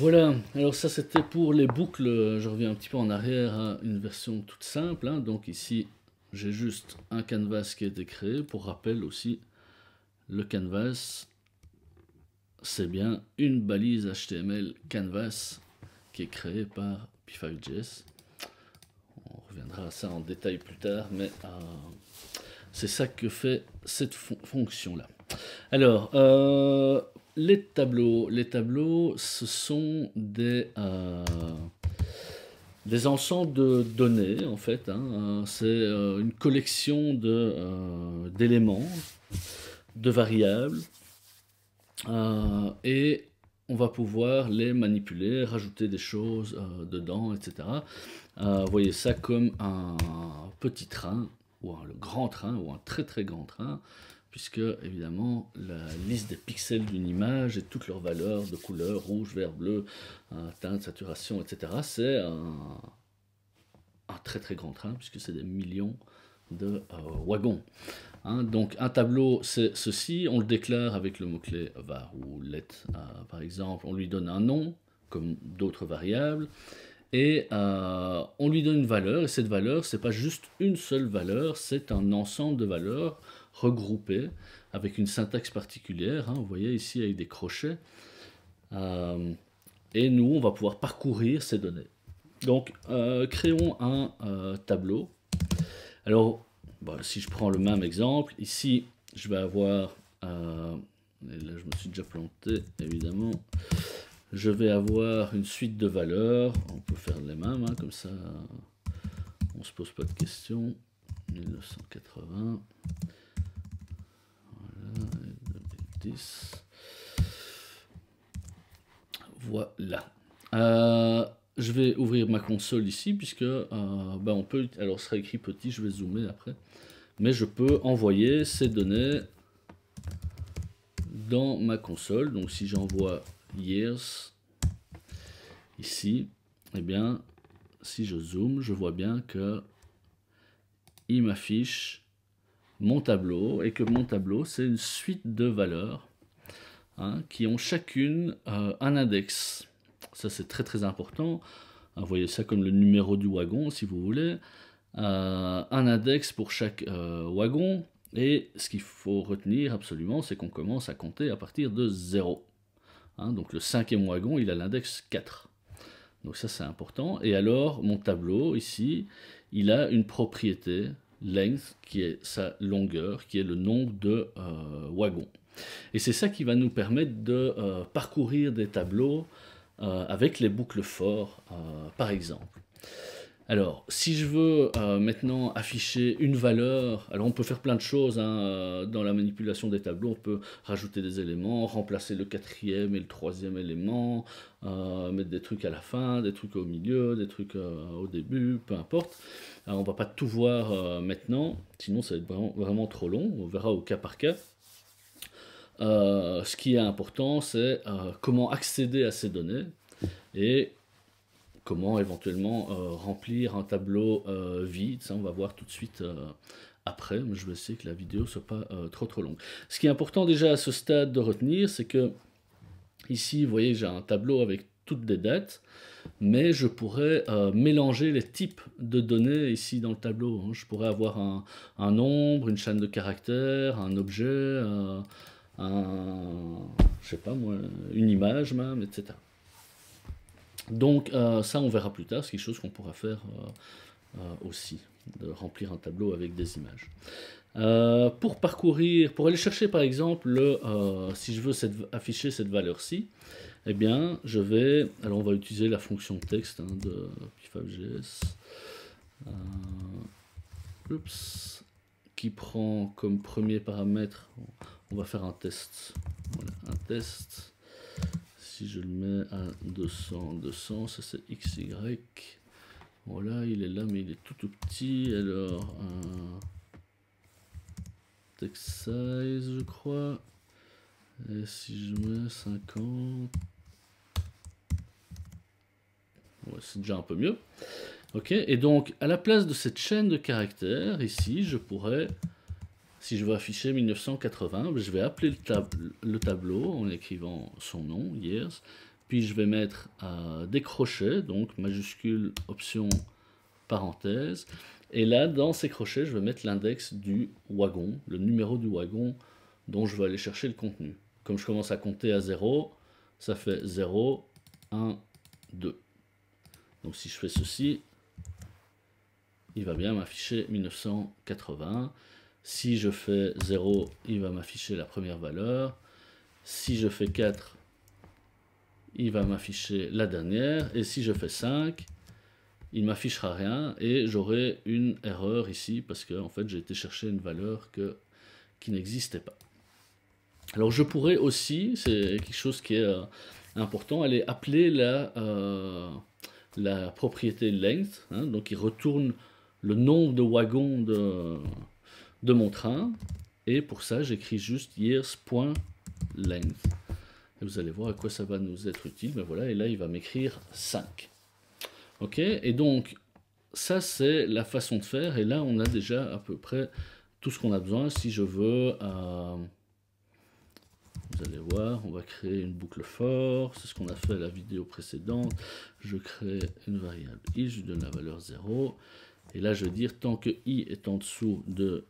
Voilà, alors ça c'était pour les boucles, je reviens un petit peu en arrière à une version toute simple, hein. Donc ici j'ai juste un canvas qui a été créé. Pour rappel aussi, le canvas c'est bien une balise HTML canvas qui est créée par P5.js. On reviendra à ça en détail plus tard, mais c'est ça que fait cette fonction-là. Alors, les tableaux, ce sont des ensembles de données, en fait, hein. C'est une collection d'éléments, de variables, et on va pouvoir les manipuler, rajouter des choses dedans, etc. Voyez ça comme un petit train, ou le grand train, ou un très très grand train, puisque évidemment la liste des pixels d'une image et toutes leurs valeurs de couleur, rouge, vert, bleu, teinte, saturation, etc. C'est un très très grand train, puisque c'est des millions de wagons. Hein. Donc un tableau, c'est ceci, on le déclare avec le mot-clé var ou let, par exemple, on lui donne un nom, comme d'autres variables, et on lui donne une valeur, et cette valeur, c'est pas juste une seule valeur, c'est un ensemble de valeurs regroupées avec une syntaxe particulière, hein, vous voyez ici avec des crochets, et nous, on va pouvoir parcourir ces données. Donc, créons un tableau. Alors, bon, si je prends le même exemple, ici, je vais avoir, et là je me suis déjà planté, évidemment, je vais avoir une suite de valeurs, on peut faire les mêmes, hein, comme ça, on se pose pas de questions, 1980, voilà, 2010, voilà. Je vais ouvrir ma console ici, puisque on peut, alors ce sera écrit petit, je vais zoomer après, mais je peux envoyer ces données dans ma console. Donc si j'envoie years ici, eh bien si je zoome, je vois bien que il m'affiche mon tableau, et que mon tableau c'est une suite de valeurs, hein, qui ont chacune un index. Ça c'est très très important. Vous voyez ça comme le numéro du wagon si vous voulez. Un index pour chaque wagon, et ce qu'il faut retenir absolument, c'est qu'on commence à compter à partir de 0. Hein, donc le 5e wagon, il a l'index 4. Donc ça c'est important. Et alors mon tableau ici, il a une propriété length qui est sa longueur, qui est le nombre de wagons. Et c'est ça qui va nous permettre de parcourir des tableaux avec les boucles for, par exemple. Alors, si je veux maintenant afficher une valeur, alors on peut faire plein de choses, hein, dans la manipulation des tableaux. On peut rajouter des éléments, remplacer le 4e et le 3e élément, mettre des trucs à la fin, des trucs au milieu, des trucs au début, peu importe. Alors, on va pas tout voir maintenant, sinon ça va être vraiment, vraiment trop long, on verra au cas par cas. Ce qui est important, c'est comment accéder à ces données, et comment éventuellement remplir un tableau vide. Ça on va voir tout de suite après, mais je vais essayer que la vidéo ne soit pas trop longue. Ce qui est important déjà à ce stade de retenir, c'est que ici vous voyez j'ai un tableau avec toutes des dates, mais je pourrais mélanger les types de données ici dans le tableau, hein. Je pourrais avoir un nombre, une chaîne de caractères, un objet, je sais pas moi, une image même, etc. Donc ça on verra plus tard, c'est quelque chose qu'on pourra faire aussi, de remplir un tableau avec des images. Pour parcourir, pour aller chercher par exemple, si je veux afficher cette valeur-ci, eh bien je vais, alors on va utiliser la fonction texte, hein, de P5.js, qui prend comme premier paramètre, on va faire un test, voilà, un test. Si je le mets à 200, ça c'est XY. Voilà, il est là, mais il est tout petit. Alors, text size, je crois. Et si je mets 50, ouais, c'est déjà un peu mieux. Ok, et donc, à la place de cette chaîne de caractères, ici, je pourrais, si je veux afficher 1980, je vais appeler le tableau en écrivant son nom, years, puis je vais mettre des crochets, donc majuscule, option, parenthèse. Et là, dans ces crochets, je vais mettre l'index du wagon, le numéro du wagon dont je vais aller chercher le contenu. Comme je commence à compter à 0, ça fait 0, 1, 2. Donc si je fais ceci, il va bien m'afficher 1980. Si je fais 0, il va m'afficher la première valeur. Si je fais 4, il va m'afficher la dernière. Et si je fais 5, il ne m'affichera rien. Et j'aurai une erreur ici parce que en fait, j'ai été chercher une valeur qui n'existait pas. Alors je pourrais aussi, c'est quelque chose qui est important, aller appeler la propriété length, hein, donc il retourne le nombre de wagons de mon train, et pour ça j'écris juste years.length. Et vous allez voir à quoi ça va nous être utile, mais voilà, et là il va m'écrire 5. Ok, et donc ça c'est la façon de faire, et là on a déjà à peu près tout ce qu'on a besoin. Si je veux... vous allez voir, on va créer une boucle for, c'est ce qu'on a fait à la vidéo précédente. Je crée une variable i, je lui donne la valeur 0. Et là, je vais dire, tant que i est en dessous de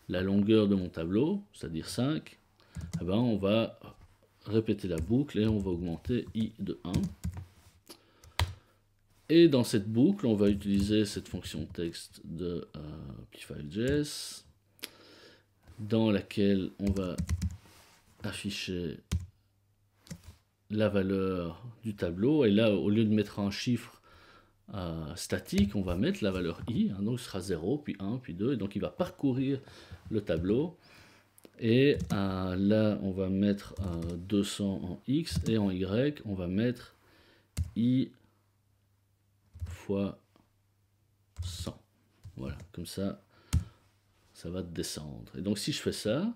la longueur de mon tableau, c'est-à-dire 5, eh ben, on va répéter la boucle et on va augmenter i de 1. Et dans cette boucle, on va utiliser cette fonction texte de pfile.js, dans laquelle on va afficher la valeur du tableau. Et là, au lieu de mettre un chiffre statique, on va mettre la valeur i, hein, donc ce sera 0, puis 1, puis 2, et donc il va parcourir le tableau. Et là, on va mettre 200 en x, et en y, on va mettre i fois 100. Voilà, comme ça, ça va descendre. Et donc si je fais ça,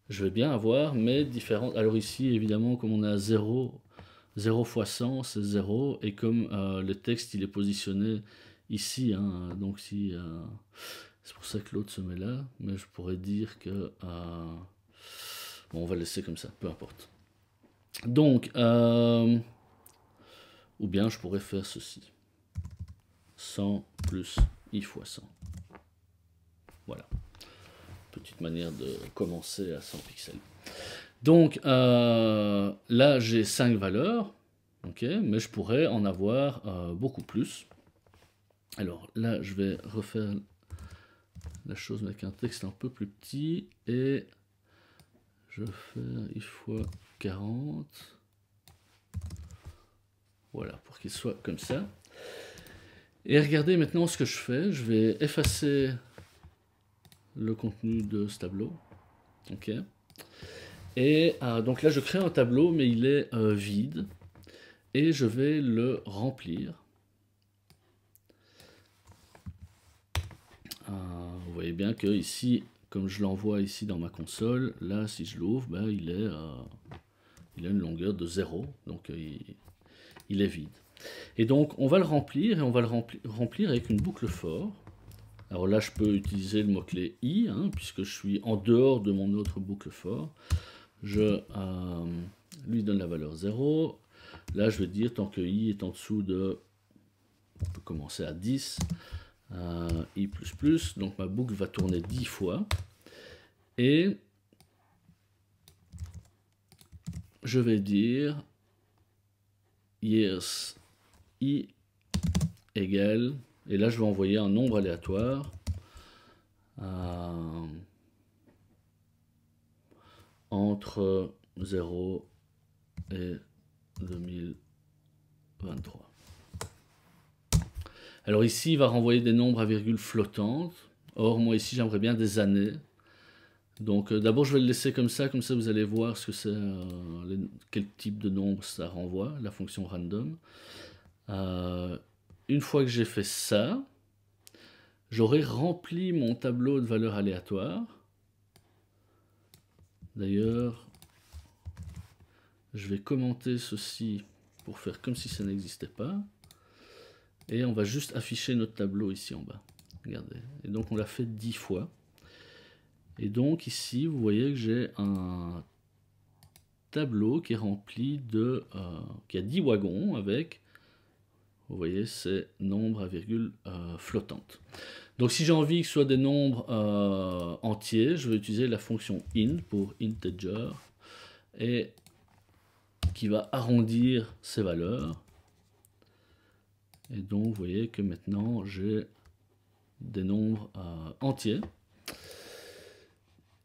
je vais bien avoir mes différentes... Alors ici, évidemment, comme on a 0 fois 100, c'est 0. Et comme le texte, il est positionné ici, hein, donc si... c'est pour ça que l'autre se met là. Mais je pourrais dire que... bon, on va laisser comme ça, peu importe. Donc, ou bien je pourrais faire ceci. 100 plus i fois 100. Voilà. Petite manière de commencer à 100 pixels. Donc là j'ai 5 valeurs, okay, mais je pourrais en avoir beaucoup plus. Alors là je vais refaire la chose avec un texte un peu plus petit et je vais faire i fois 40. Voilà, pour qu'il soit comme ça. Et regardez maintenant ce que je fais. Je vais effacer le contenu de ce tableau. Ok. Et donc là, je crée un tableau, mais il est vide. Et je vais le remplir. Vous voyez bien que ici, comme je l'envoie ici dans ma console, là, si je l'ouvre, ben, il a une longueur de 0. Donc, il est vide. Et donc, on va le remplir, et on va le remplir avec une boucle for. Alors là, je peux utiliser le mot-clé i, hein, puisque je suis en dehors de mon autre boucle for. Je lui donne la valeur 0. Là, je vais dire, tant que i est en dessous de... On peut commencer à 10. i++. Donc ma boucle va tourner 10 fois. Et je vais dire years i égale... Et là, je vais envoyer un nombre aléatoire. Entre 0 et 2023. Alors ici, il va renvoyer des nombres à virgule flottante. Or, moi ici, j'aimerais bien des années. Donc d'abord, je vais le laisser comme ça vous allez voir ce que c'est, quel type de nombre ça renvoie, la fonction random. Une fois que j'ai fait ça, j'aurai rempli mon tableau de valeurs aléatoires. D'ailleurs, je vais commenter ceci pour faire comme si ça n'existait pas. Et on va juste afficher notre tableau ici en bas. Regardez. Et donc on l'a fait 10 fois. Et donc ici, vous voyez que j'ai un tableau qui est rempli de... qui a 10 wagons avec, vous voyez, ces nombres à virgule flottantes. Donc si j'ai envie que ce soit des nombres entiers, je vais utiliser la fonction int pour integer, et qui va arrondir ces valeurs. Et donc vous voyez que maintenant j'ai des nombres entiers.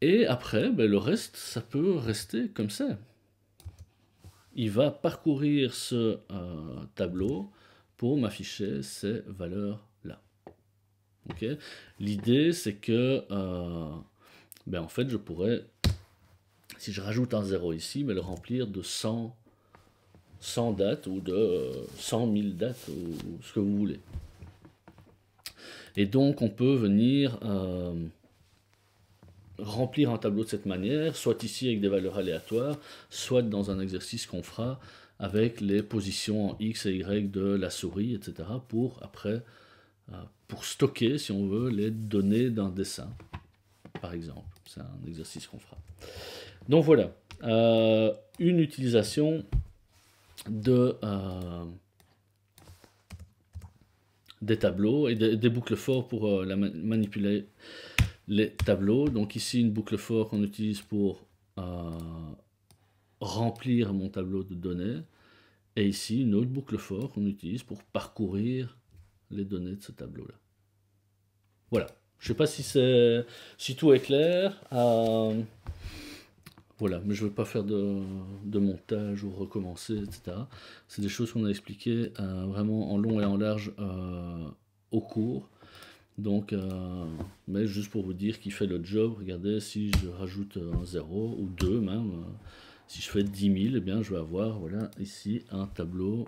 Et après, ben, le reste, ça peut rester comme ça. Il va parcourir ce tableau pour m'afficher ces valeurs-là. Okay. L'idée, c'est que, ben, en fait, je pourrais, si je rajoute un 0 ici, ben, le remplir de 100 dates ou de 100 000 dates, ou ce que vous voulez. Et donc, on peut venir remplir un tableau de cette manière, soit ici avec des valeurs aléatoires, soit dans un exercice qu'on fera avec les positions en X et Y de la souris, etc. pour après, pour stocker, si on veut, les données d'un dessin, par exemple. C'est un exercice qu'on fera. Donc voilà, une utilisation de, des tableaux et des boucles for pour manipuler les tableaux. Donc ici une boucle for qu'on utilise pour remplir mon tableau de données, et ici une autre boucle for qu'on utilise pour parcourir les données de ce tableau là. Voilà, je sais pas si tout est clair. Voilà, mais je ne vais pas faire de montage ou recommencer, etc. C'est des choses qu'on a expliquées vraiment en long et en large au cours. Donc, mais juste pour vous dire qu'il fait le job, regardez, si je rajoute un 0 ou 2 même, si je fais 10 000, eh bien je vais avoir, voilà, ici un tableau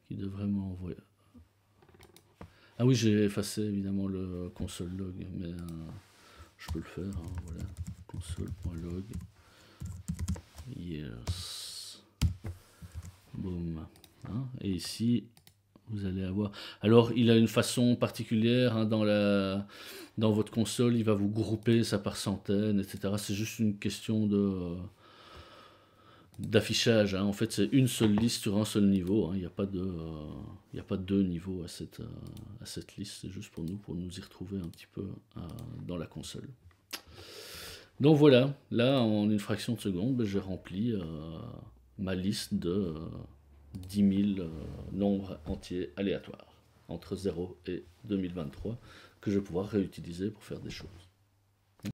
qui devrait m'envoyer. Ah oui, j'ai effacé évidemment le console log, mais je peux le faire, hein, voilà, console.log. Yes. Boom. Hein, et ici, vous allez avoir... Alors, il a une façon particulière hein, dans votre console. Il va vous grouper ça par centaines, etc. C'est juste une question d'affichage. Hein. En fait, c'est une seule liste sur un seul niveau. Hein. Il n'y a pas de deux niveaux à cette liste. C'est juste pour nous y retrouver un petit peu dans la console. Donc voilà, là en une fraction de seconde, ben, j'ai rempli ma liste de 10 000 nombres entiers aléatoires entre 0 et 2023 que je vais pouvoir réutiliser pour faire des choses.